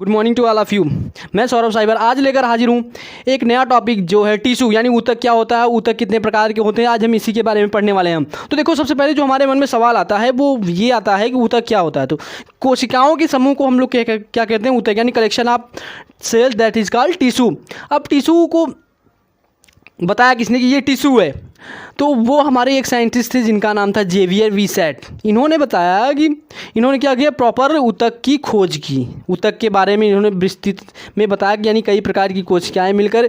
Good morning to all of you. मैं Saurabh cyber आज लेकर हाजिर हूँ एक नया टॉपिक जो है टिश्यू यानी ऊतक क्या होता है, ऊतक कितने प्रकार के होते हैं, आज हम इसी के बारे में पढ़ने वाले हैं। तो देखो, सबसे पहले जो हमारे मन में सवाल आता है वो ये आता है कि ऊतक क्या होता है। तो कोशिकाओं के समूह को हम लोग क्या कहते हैं, ऊतक यानी collection of cells that is called tissue. अब टिश्यू को बताया किसने कि ये टिश्यू है, तो वो हमारे एक साइंटिस्ट थे जिनका नाम था जेवियर वीसेट। इन्होंने बताया कि इन्होंने क्या किया, प्रॉपर ऊतक की खोज की। ऊतक के बारे में इन्होंने विस्तृत में बताया कि यानी कई प्रकार की कोशिकाएं मिलकर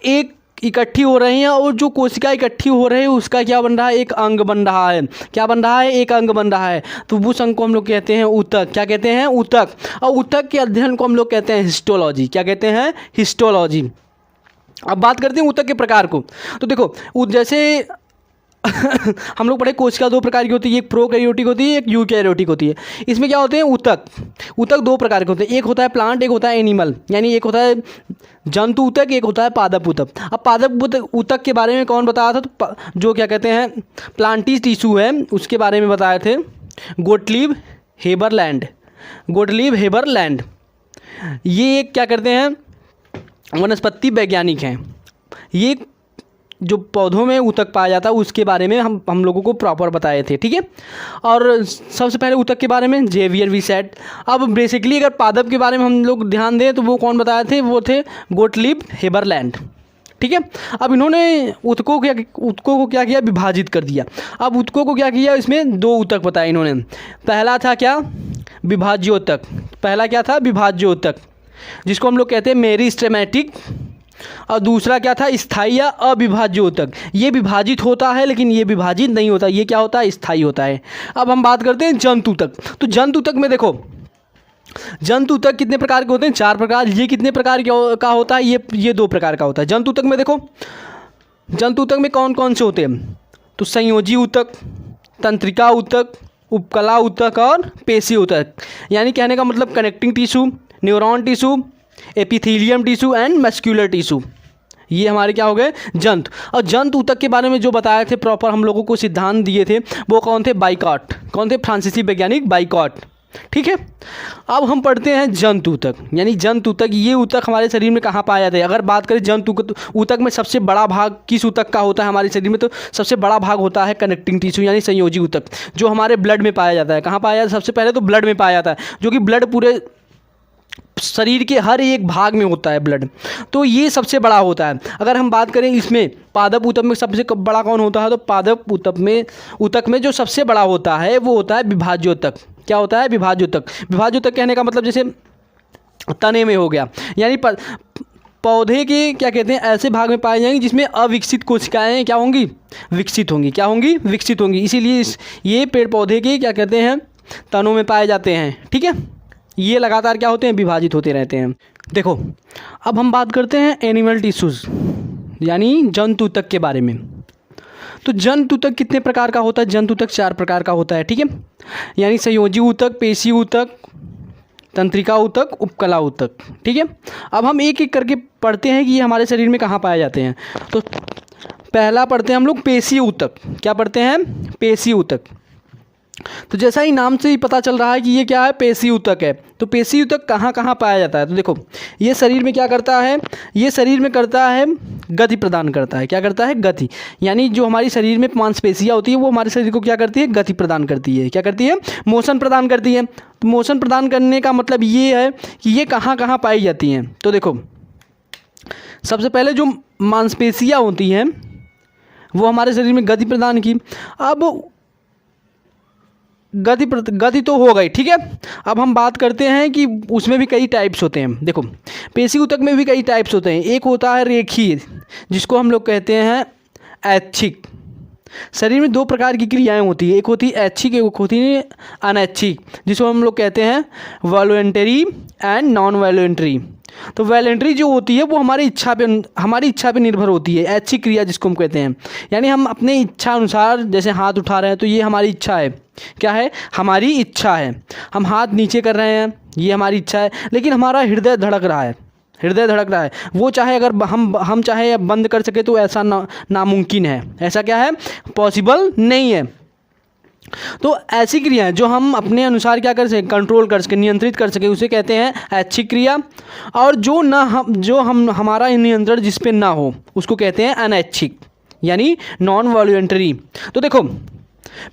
एक इकट्ठी हो रही हैं और जो कोशिका इकट्ठी हो रही है उसका क्या बन रहा है, एक अंग बन रहा है। क्या बन रहा है, एक अंग बन रहा है। तो उस अंग को हम लोग कहते हैं ऊतक। क्या कहते हैं, ऊतक। और ऊतक के अध्ययन को हम लोग कहते हैं हिस्टोलॉजी। क्या कहते हैं, हिस्टोलॉजी। अब बात करते हैं ऊतक के प्रकार को। तो देखो, जैसे हम लोग पढ़े कोशिका दो प्रकार की होती है, एक प्रोकैरियोटिक होती है, एक यूकैरियोटिक होती है। इसमें क्या होते हैं, ऊतक। ऊतक दो प्रकार के होते हैं, एक होता है प्लांट, एक होता है एनिमल। यानी एक होता है जंतु ऊतक, एक होता है पादप ऊतक। अब पादप ऊतक के बारे में कौन बताया था, तो जो क्या कहते हैं प्लांटी टिश्यू है उसके बारे में बताए थे गोटलीब हेबरलैंड। गोटलीब हेबरलैंड ये एक क्या करते हैं, वनस्पति वैज्ञानिक हैं। ये जो पौधों में ऊतक पाया जाता है उसके बारे में हम लोगों को प्रॉपर बताए थे, ठीक है। और सबसे पहले ऊतक के बारे में जेवियर वीसेट। अब बेसिकली अगर पादप के बारे में हम लोग ध्यान दें तो वो कौन बताए थे, वो थे गोटलीब हेबरलैंड, ठीक है। अब इन्होंने ऊतकों को क्या किया, विभाजित कर दिया। अब ऊतकों को क्या किया, इसमें दो ऊतक बताए इन्होंने। पहला था क्या, विभाज्योतक। पहला क्या था, विभाज्योतक, जिसको हम लोग कहते हैं मेरिस्टेमेटिक। और दूसरा क्या था, स्थायी या अविभाज्य ऊतक। ये विभाजित होता है लेकिन ये विभाजित नहीं होता, ये क्या होता है, स्थायी होता है। अब हम बात करते हैं जंतु ऊतक। तो जंतु ऊतक में देखो, जंतु ऊतक कितने प्रकार के होते हैं, 4 प्रकार। ये कितने प्रकार का होता है, ये 2 प्रकार का होता है। जंतु ऊतक में देखो, जंतु ऊतक में कौन कौन से होते हैं, तो संयोजी ऊतक, तंत्रिका ऊतक, उपकला ऊतक और पेशी ऊतक। यानी कहने का मतलब connecting tissue, neuron tissue, epithelium tissue and muscular tissue. ये हमारे क्या हो गए, जंतु। और जंतु ऊतक के बारे में जो बताए थे प्रॉपर हम लोगों को सिद्धांत दिए थे वो कौन थे, बाइकॉट। कौन थे, फ्रांसीसी वैज्ञानिक बाइकॉट, ठीक है। अब हम पढ़ते हैं जंतु ऊतक। यानी जंतु ऊतक, ये ऊतक हमारे शरीर में कहाँ पाया जाता है। अगर बात करें जंतु ऊतक में सबसे बड़ा भाग किस ऊतक का होता है हमारे शरीर में, तो सबसे बड़ा भाग होता है कनेक्टिंग टिश्यू यानी संयोजी ऊतक, जो हमारे ब्लड में पाया जाता है। कहाँ पाया जाता है, सबसे पहले तो ब्लड में पाया जाता है, जो कि ब्लड पूरे शरीर के हर एक भाग में होता है ब्लड, तो ये सबसे बड़ा होता है। अगर हम बात करें इसमें पादप ऊतक में सबसे बड़ा कौन होता है, तो पादप ऊतक में जो सबसे बड़ा होता है वो होता है विभाज्योतक। क्या होता है, विभाज्योतक। विभाज्योतक कहने का मतलब जैसे तने में हो गया, यानी पौधे के क्या कहते हैं ऐसे भाग में पाए जाएंगे जिसमें अविकसित कोशिकाएं क्या होंगी, विकसित होंगी। क्या होंगी, विकसित होंगी। इसीलिए ये पेड़ पौधे के क्या कहते हैं तनों में पाए जाते हैं, ठीक है। ये लगातार क्या होते हैं, विभाजित होते रहते हैं। देखो, अब हम बात करते हैं एनिमल टिश्यूज़ यानी जंतु ऊतक के बारे में। तो जंतु ऊतक कितने प्रकार का होता है, जंतु ऊतक 4 प्रकार का होता है, ठीक है। यानी संयोजी ऊतक, पेशी ऊतक, तंत्रिका ऊतक, उपकला ऊतक, ठीक है। अब हम एक एक करके पढ़ते हैं कि ये हमारे शरीर में कहाँ पाए जाते हैं। तो पहला पढ़ते हैं हम लोग पेशी ऊतक। क्या पढ़ते हैं, पेशी ऊतक। तो जैसा ही नाम से ही पता चल रहा है कि ये क्या है, पेशी ऊतक है। तो पेशी ऊतक कहाँ कहाँ पाया जाता है, तो देखो ये शरीर में क्या करता है, ये शरीर में करता है गति प्रदान करता है। क्या करता है, गति। यानी जो हमारी शरीर में मांसपेशियाँ होती है वो हमारे शरीर को क्या करती है, गति प्रदान करती है। क्या करती है, मोशन प्रदान करती है। तो मोशन प्रदान करने का मतलब ये है कि ये कहाँ कहाँ पाई जाती हैं। तो देखो, सबसे पहले जो मांसपेशियाँ होती हैं वो हमारे शरीर में गति प्रदान की। अब गति तो हो गई, ठीक है। अब हम बात करते हैं कि उसमें भी कई टाइप्स होते हैं। देखो, पेशी ऊतक में भी कई टाइप्स होते हैं। एक होता है रेखीय, जिसको हम लोग कहते हैं ऐच्छिक। शरीर में 2 प्रकार की क्रियाएं होती है, एक होती है ऐच्छिक, एक होती है अनैच्छिक, जिसको हम लोग कहते हैं वॉलंटरी एंड नॉन वॉलंटरी। तो वॉलंटरी जो होती है वो हमारी इच्छा पे निर्भर होती है। ऐच्छिक क्रिया जिसको हम कहते हैं, यानी हम अपने इच्छा अनुसार जैसे हाथ उठा रहे हैं तो ये हमारी इच्छा है। क्या है, हमारी इच्छा है। हम हाथ नीचे कर रहे हैं, ये हमारी इच्छा है, लेकिन हमारा हृदय धड़क रहा है, हृदय धड़क रहा है। वो चाहे अगर हम चाहे बंद कर सके तो ऐसा नामुमकिन है। ऐसा क्या है, पॉसिबल नहीं है। तो ऐसी क्रियाएं जो हम अपने अनुसार क्या कर सकें, कंट्रोल कर सकें, नियंत्रित कर सकें, उसे कहते हैं ऐच्छिक क्रिया। और जो हम हमारा नियंत्रण जिस पे ना हो उसको कहते हैं अनैच्छिक, यानी नॉन वॉल्यूंटरी। तो देखो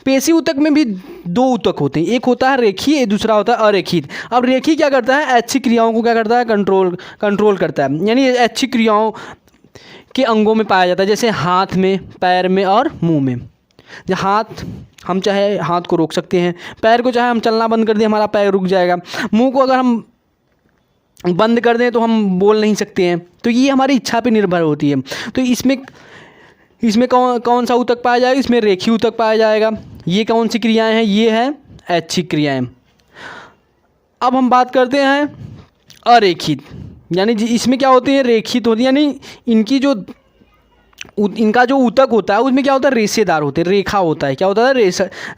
पेशी ऊतक में भी दो ऊतक होते हैं, एक होता है रेखीय, दूसरा होता है अरेखित। अब रेखीय क्या करता है, ऐच्छिक क्रियाओं को क्या करता है, कंट्रोल करता है, यानी ऐच्छिक क्रियाओं के अंगों में पाया जाता है, जैसे हाथ में, पैर में और मुंह में। हाथ, हम चाहे हाथ को रोक सकते हैं, पैर को चाहे हम चलना बंद कर दें हमारा पैर रुक जाएगा, मुंह को अगर हम बंद कर दें तो हम बोल नहीं सकते हैं। तो ये हमारी इच्छा पे निर्भर होती है। तो इसमें कौन सा ऊतक पाया जाएगा, इसमें रेखीय ऊतक पाया जाएगा। ये कौन सी क्रियाएं हैं, ये है ऐच्छिक क्रियाएं। अब हम बात करते हैं अरेखित, यानी इसमें क्या होती है, रेखित होती है, यानी इनका जो ऊतक होता है उसमें क्या होता है, रेशेदार होते हैं, रेखा होता है, क्या होता है,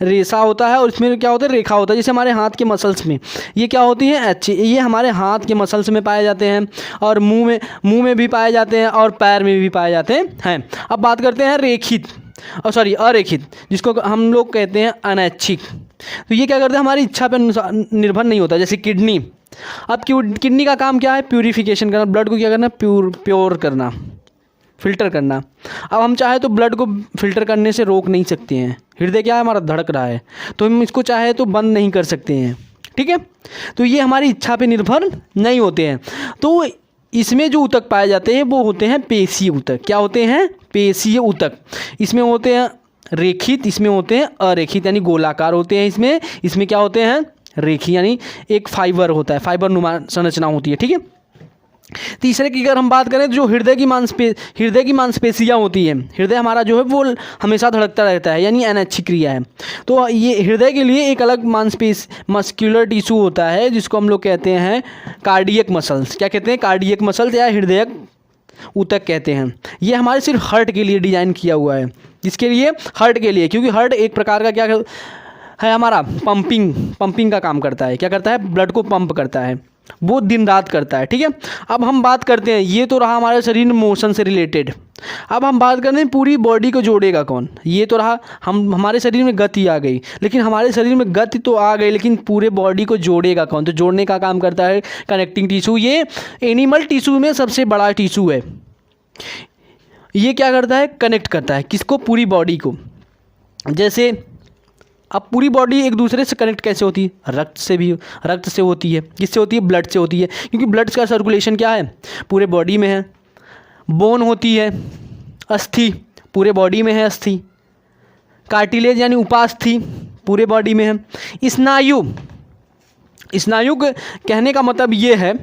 रेशा होता है, और इसमें क्या होता है, रेखा होता है। जैसे हमारे हाथ के मसल्स में ये क्या होती हैं, ये हमारे हाथ के मसल्स में पाए जाते हैं, और मुंह में भी पाए जाते हैं, और पैर में भी पाए जाते हैं। अब बात करते हैं अरेखित, जिसको हम लोग कहते हैं अनैच्छिक। तो ये क्या करते हैं, हमारी इच्छा पर निर्भर नहीं होता। जैसे किडनी, अब किडनी का काम क्या है, प्यूरिफिकेशन करना, ब्लड को क्या करना, प्योर करना, फिल्टर करना। अब हम चाहे तो ब्लड को फिल्टर करने से रोक नहीं सकते हैं, हृदय क्या है, हमारा धड़क रहा है, तो हम इसको चाहे तो बंद नहीं कर सकते हैं, ठीक है। तो ये हमारी इच्छा पे निर्भर नहीं होते हैं। तो इसमें जो ऊतक पाए जाते हैं वो होते हैं पेशीय ऊतक। क्या होते हैं, पेशीय ऊतक। इसमें होते हैं रेखित, इसमें होते हैं अरेखित, यानी गोलाकार होते हैं। इसमें क्या होते हैं, रेखीय, यानी एक फाइबर होता है, फाइबर नुमा संरचना होती है, ठीक है। तीसरे की अगर हम बात करें तो जो हृदय की मांसपेशियाँ होती हैं, हृदय हमारा जो है वो हमेशा धड़कता रहता है, यानी अनैच्छिक क्रिया है। तो ये हृदय के लिए एक अलग मस्क्यूलर टिश्यू होता है, जिसको हम लोग कहते हैं कार्डियक मसल्स। क्या कहते हैं, कार्डियक मसल्स या हृदयक ऊतक कहते हैं। ये हमारे सिर्फ हार्ट के लिए डिज़ाइन किया हुआ है, जिसके लिए, हार्ट के लिए, क्योंकि हार्ट एक प्रकार का क्या है, हमारा पंपिंग का काम करता है। क्या करता है, ब्लड को पंप करता है, वो दिन रात करता है, ठीक है। अब हम बात करते हैं, ये तो रहा हमारे शरीर में मोशन से रिलेटेड। अब हम बात करते हैं पूरी बॉडी को जोड़ेगा कौन, ये तो रहा, हमारे शरीर में गति आ गई, लेकिन हमारे शरीर में गति तो आ गई, लेकिन पूरे बॉडी को जोड़ेगा कौन, तो जोड़ने का काम करता है कनेक्टिंग टिश्यू। ये एनिमल टिश्यू में सबसे बड़ा टिश्यू है। ये क्या करता है, कनेक्ट करता है, किसको, पूरी बॉडी को। जैसे अब पूरी बॉडी एक दूसरे से कनेक्ट कैसे होती है, रक्त से होती है। किससे होती है, ब्लड से होती है, क्योंकि ब्लड का सर्कुलेशन क्या है, पूरे बॉडी में है। बोन होती है, अस्थि पूरे बॉडी में है, अस्थि। कार्टिलेज यानी उपास्थि पूरे बॉडी में है। स्नायु कहने का मतलब ये है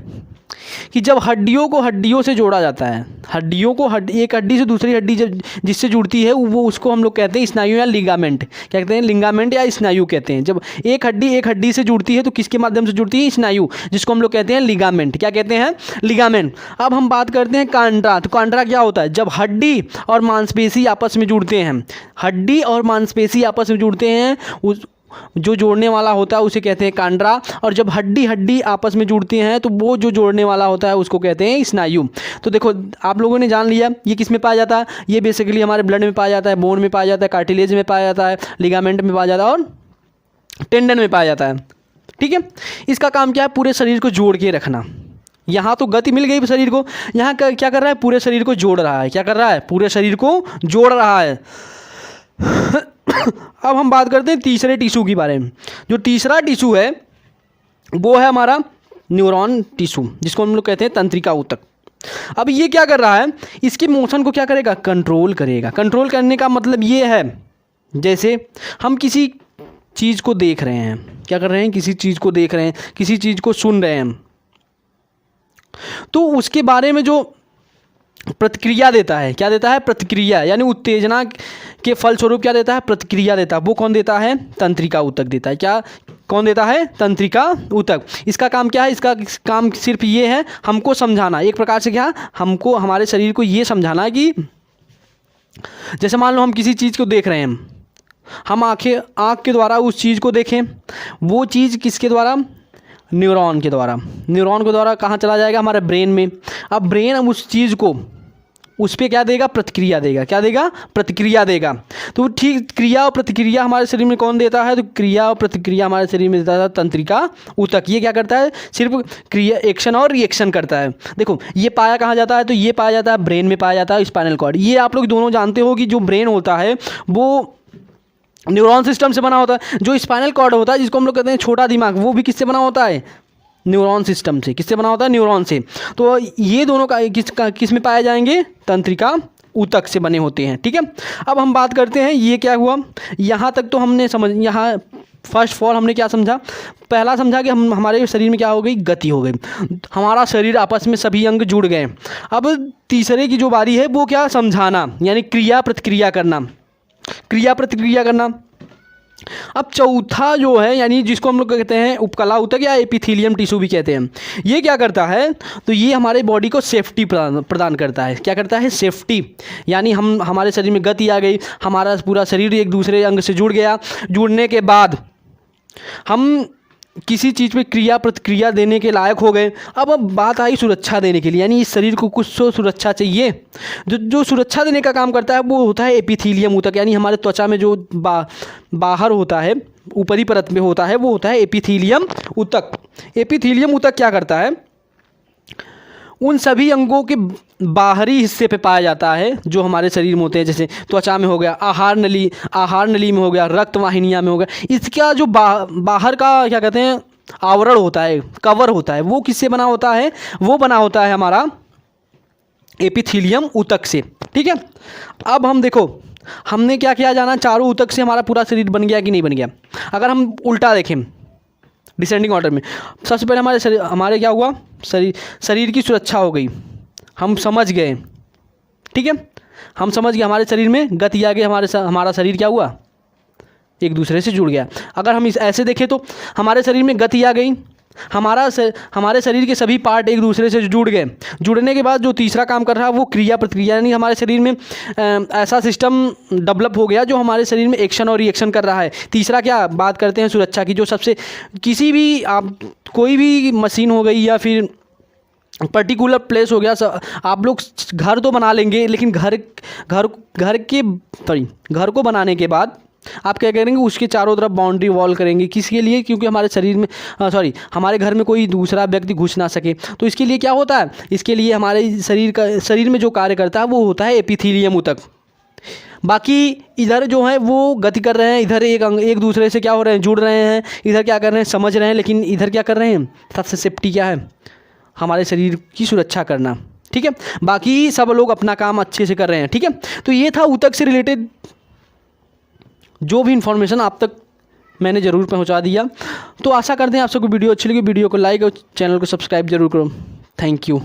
कि जब हड्डियों को हड्डियों से जोड़ा जाता है, एक हड्डी से दूसरी हड्डी जब जिससे जुड़ती है वो, उसको हम लोग कहते हैं स्नायु या लिगामेंट। क्या कहते हैं, लिगामेंट या स्नायु कहते हैं। जब एक हड्डी से जुड़ती है तो किसके माध्यम से जुड़ती है, स्नायु, जिसको हम लोग कहते हैं लिगामेंट। क्या कहते हैं, लिगामेंट। अब हम बात करते हैं कांड्रा। तो कांड्रा क्या होता है, जब हड्डी और मांसपेशी आपस में जुड़ते हैं, हड्डी और मांसपेशी आपस में जुड़ते हैं, उस जो जोड़ने वाला होता है उसे कहते हैं कांड्रा। और जब हड्डी आपस में जुड़ती हैं तो वो जो जोड़ने वाला होता है उसको कहते हैं स्नायु। तो देखो आप लोगों ने जान लिया ये किस में पाया जाता है, ये बेसिकली हमारे ब्लड में पाया जाता है, बोन में पाया जाता है, कार्टिलेज में पाया जाता है, लिगामेंट में पाया जाता है और टेंडन में पाया जाता है, ठीक है। इसका काम क्या है, पूरे शरीर को जोड़ के रखना। यहाँ तो गति मिल गई शरीर को, यहाँ क्या कर रहा है, पूरे शरीर को जोड़ रहा है। क्या कर रहा है, पूरे शरीर को जोड़ रहा है। अब हम बात करते हैं तीसरे टिश्यू के बारे में। जो तीसरा टिश्यू है वो है हमारा न्यूरॉन टिश्यू, जिसको हम लोग कहते हैं तंत्रिका ऊतक। अब ये क्या कर रहा है, इसके मोशन को क्या करेगा, कंट्रोल करेगा। कंट्रोल करने का मतलब ये है, जैसे हम किसी चीज़ को देख रहे हैं, क्या कर रहे हैं, किसी चीज़ को देख रहे हैं, किसी चीज़ को सुन रहे हैं, तो उसके बारे में जो प्रतिक्रिया देता है, क्या देता है, प्रतिक्रिया, यानी उत्तेजना के फलस्वरूप क्या देता है, प्रतिक्रिया देता है। वो कौन देता है, तंत्रिका ऊतक देता है। क्या, कौन देता है, तंत्रिका ऊतक। इसका काम क्या है, इसका काम सिर्फ ये है हमको समझाना, एक प्रकार से क्या, हमको, हमारे शरीर को ये समझाना कि जैसे मान लो हम किसी चीज़ को देख रहे हैं, हम आँख के द्वारा उस चीज़ को देखें, वो चीज़ किसके द्वारा, न्यूरॉन के द्वारा कहाँ चला जाएगा, हमारे ब्रेन में। अब ब्रेन उस चीज़ को उस पर क्या देगा, प्रतिक्रिया देगा। क्या देगा, प्रतिक्रिया देगा। तो ठीक क्रिया और प्रतिक्रिया हमारे शरीर में कौन देता है, तो क्रिया और प्रतिक्रिया हमारे शरीर में देता है तंत्रिका ऊतक। ये क्या करता है, सिर्फ क्रिया, एक्शन और रिएक्शन करता है। देखो ये पाया कहाँ जाता है, तो ये पाया जाता है ब्रेन में, पाया जाता है स्पाइनल कॉर्ड। ये आप लोग दोनों जानते हो कि जो ब्रेन होता है वो न्यूरॉन सिस्टम से बना होता है। जो स्पाइनल कॉर्ड होता है जिसको हम लोग कहते हैं छोटा दिमाग, वो भी किससे बना होता है, न्यूरॉन सिस्टम से। किससे बना होता है, न्यूरॉन से। तो ये दोनों का किस में पाए जाएंगे, तंत्रिका ऊतक से बने होते हैं। ठीक है, अब हम बात करते हैं ये क्या हुआ। यहाँ तक तो हमने समझ, यहाँ फर्स्ट ऑफ ऑल हमने क्या समझा, पहला समझा कि हमारे शरीर में क्या हो गई, गति हो गई, हमारा शरीर आपस में सभी अंग जुड़ गए। अब तीसरे की जो बारी है वो क्या, समझाना, यानी क्रिया प्रतिक्रिया करना, क्रिया प्रतिक्रिया करना। अब चौथा जो है, यानी जिसको हम लोग कहते हैं उपकला ऊतक या एपिथेलियम टिश्यू भी कहते हैं, ये क्या करता है, तो ये हमारे बॉडी को सेफ्टी प्रदान करता है। क्या करता है, सेफ्टी। यानी हमारे शरीर में गति आ गई, हमारा पूरा शरीर एक दूसरे अंग से जुड़ गया। जुड़ने के बाद हम किसी चीज़ पे क्रिया प्रतिक्रिया देने के लायक हो गए। अब बात आई सुरक्षा देने के लिए, यानी इस शरीर को कुछ तो सुरक्षा चाहिए। जो सुरक्षा देने का काम करता है वो होता है एपिथेलियम ऊतक, यानी हमारे त्वचा में जो बाहर होता है, ऊपरी परत में होता है, वो होता है एपिथेलियम ऊतक। एपिथेलियम ऊतक क्या करता है, उन सभी अंगों के बाहरी हिस्से पे पाया जाता है जो हमारे शरीर में होते हैं, जैसे त्वचा में हो गया, आहार नली में हो गया, रक्त वाहिनियाँ में हो गया। इसका जो बाहर का क्या कहते हैं आवरण होता है, कवर होता है, वो किससे बना होता है, वो बना होता है हमारा एपिथेलियम ऊतक से। ठीक है, अब हम देखो हमने क्या किया जाना, चारों ऊतक से हमारा पूरा शरीर बन गया कि नहीं बन गया। अगर हम उल्टा देखें डिसेंडिंग ऑर्डर में, सबसे पहले हमारे क्या हुआ, शरीर की सुरक्षा हो गई, हम समझ गए। ठीक है, हम समझ गए, हमारे शरीर में गति आ गई, हमारा शरीर क्या हुआ, एक दूसरे से जुड़ गया। अगर हम ऐसे देखें तो हमारे शरीर में गति आ गई, हमारे शरीर के सभी पार्ट एक दूसरे से जुड़ गए। जुड़ने के बाद जो तीसरा काम कर रहा है वो क्रिया प्रतिक्रिया, यानी हमारे शरीर में ऐसा सिस्टम डेवलप हो गया जो हमारे शरीर में एक्शन और रिएक्शन कर रहा है। तीसरा क्या बात करते हैं, सुरक्षा की। जो सबसे किसी भी आप कोई भी मशीन हो गई या फिर पर्टिकुलर प्लेस हो गया, आप लोग घर तो बना लेंगे, लेकिन घर को बनाने के बाद आप क्या करेंगे, उसके चारों तरफ बाउंड्री वॉल करेंगे। किसके लिए, क्योंकि हमारे शरीर में हमारे घर में कोई दूसरा व्यक्ति घुस ना सके। तो इसके लिए क्या होता है, इसके लिए हमारे शरीर में जो कार्य करता है वो होता है एपिथेलियम ऊतक। बाकी इधर जो है वो गति कर रहे हैं, इधर एक दूसरे से क्या हो रहे हैं, जुड़ रहे हैं, इधर क्या कर रहे हैं, समझ रहे हैं, लेकिन इधर क्या कर रहे हैं, सबसे सेफ्टी क्या है, हमारे शरीर की सुरक्षा करना। ठीक है, बाकी सब लोग अपना काम अच्छे से कर रहे हैं। ठीक है, तो ये था ऊतक से रिलेटेड जो भी इन्फॉर्मेशन आप तक मैंने ज़रूर पहुंचा दिया। तो आशा करते हैं आप सबको वीडियो अच्छी लगी। वीडियो को लाइक और चैनल को सब्सक्राइब जरूर करो। Thank you.